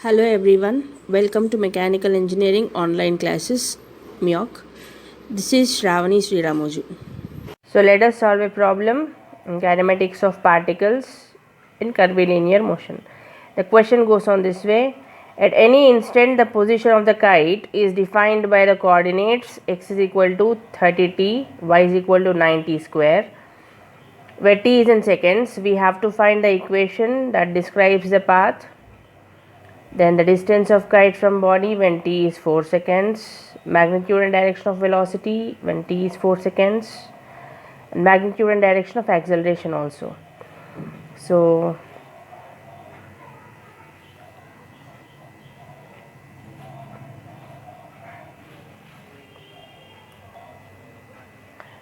Hello everyone, welcome to Mechanical Engineering online classes, MEOC. This is Shravani Sriramoju. So let us solve a problem in kinematics of particles in curvilinear motion. The question goes on this way. At any instant, the position of the kite is defined by the coordinates x is equal to 30t, y is equal to 90 square. Where t is in seconds, we have to find the equation that describes the path. Then the distance of kite from body when t is 4 seconds, magnitude and direction of velocity when t is 4 seconds, and magnitude and direction of acceleration also. So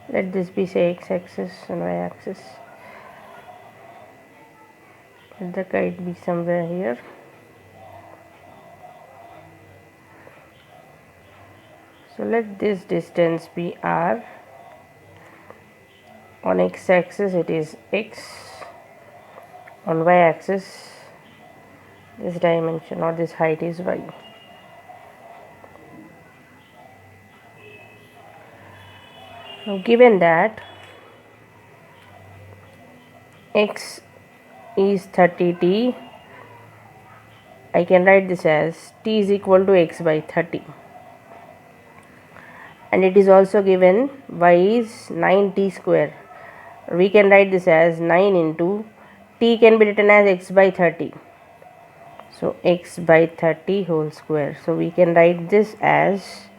let this be say x axis and y axis. Let the kite be somewhere here. So let this distance be r. On x axis it is x. On y axis this dimension or this height is y. Now given that x is 30t, I can write this as t is equal to x by 30, and it is also given y is 9t square. We can write this as 9 into t can be written as x by 30, so x by 30 whole square. So we can write this as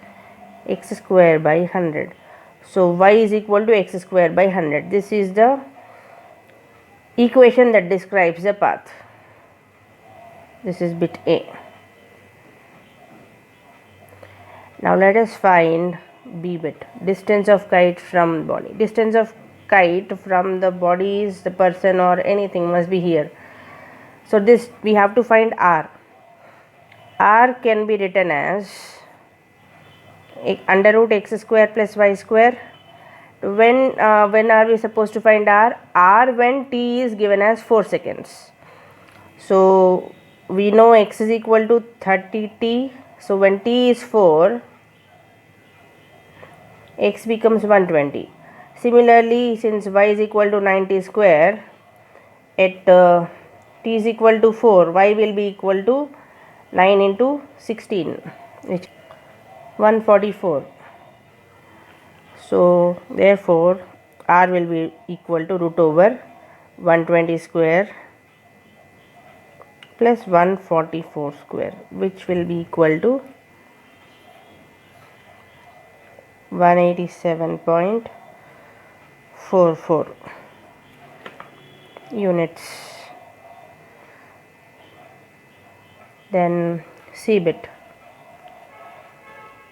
x square by 100. So y is equal to x square by 100. This is the equation that describes the path. This is bit A. Now let us find B bit. Distance of kite from body. Distance of kite from the body is the person or anything must be here. So this we have to find r. R can be written as under root x square plus y square. When are we supposed to find r? R when t is given as 4 seconds. So we know x is equal to 30t. So when t is 4, x becomes 120. Similarly, since y is equal to 90 square, at t is equal to 4, y will be equal to 9 into 16, which 144. So therefore r will be equal to root over 120 square plus 144 square, which will be equal to 187.44 units. Then C bit.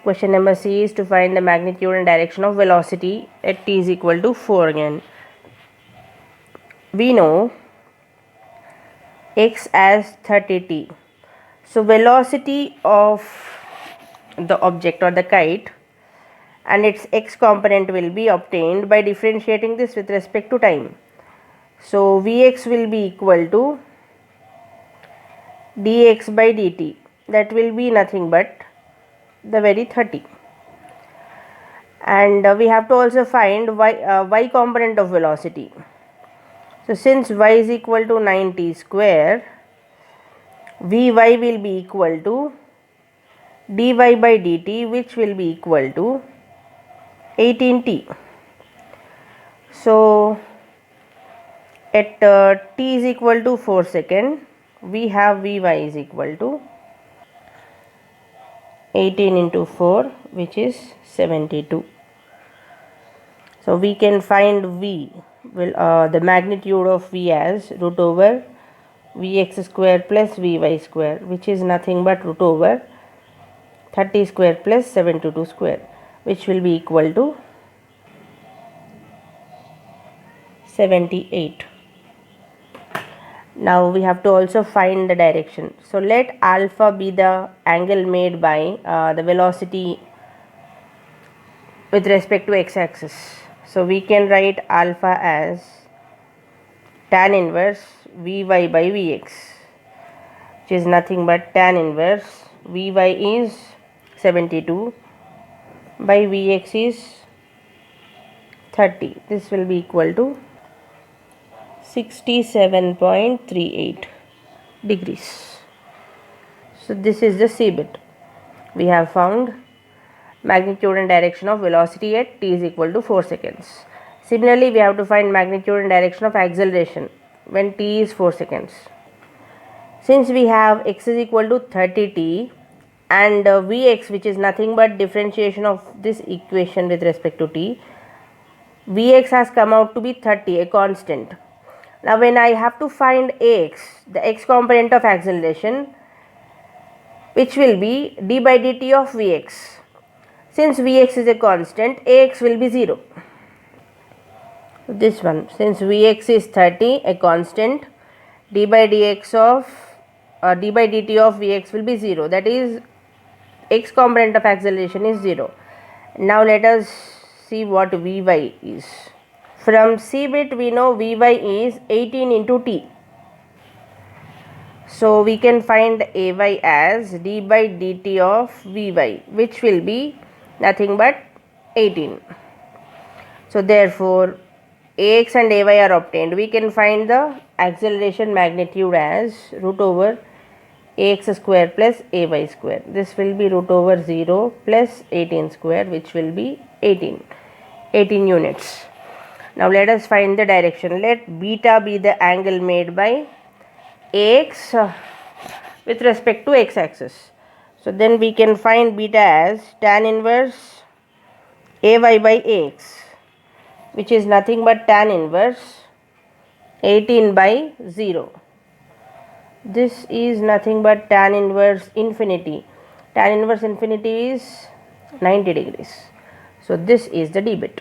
Question number C is to find the magnitude and direction of velocity at t is equal to 4 again. We know x as 30t. So velocity of the object or the kite and its x component will be obtained by differentiating this with respect to time. So Vx will be equal to dx by dt. That will be nothing but the very 30. And we have to also find y component of velocity. So since y is equal to 90 square, Vy will be equal to dy by dt, which will be equal to 18t. So at t is equal to 4 second, we have Vy is equal to 18 into 4, which is 72. So we can find V will the magnitude of V as root over Vx square plus Vy square, which is nothing but root over 30 square plus 72 square, which will be equal to 78. Now we have to also find the direction. So let alpha be the angle made by the velocity with respect to x axis. So we can write alpha as tan inverse Vy by Vx, which which is nothing but tan inverse Vy is 72 by Vx is 30. This will be equal to 67.38 degrees. So this is the C bit. We have found magnitude and direction of velocity at t is equal to 4 seconds. Similarly, we have to find magnitude and direction of acceleration when t is 4 seconds. Since we have x is equal to 30t and Vx, which is nothing but differentiation of this equation with respect to t, Vx has come out to be 30, a constant. Now when I have to find Ax, the x component of acceleration, which will be d by dt of Vx. Since Vx is a constant, Ax will be 0. This one, since Vx is 30, a constant, d by dt of Vx will be 0. That is, x component of acceleration is 0. Now let us see what Vy is. From C bit we know Vy is 18 into t. So we can find Ay as d by dt of Vy, which will be nothing but 18. So therefore Ax and Ay are obtained. We can find the acceleration magnitude as root over Ax square plus Ay square. This will be root over 0 plus 18 square, which will be 18 units. Now let us find the direction. Let beta be the angle made by Ax with respect to x-axis. So then we can find beta as tan inverse Ay by Ax, which is nothing but tan inverse 18 by 0. This is nothing but tan inverse infinity. Tan inverse infinity is 90 degrees. So this is the d bit.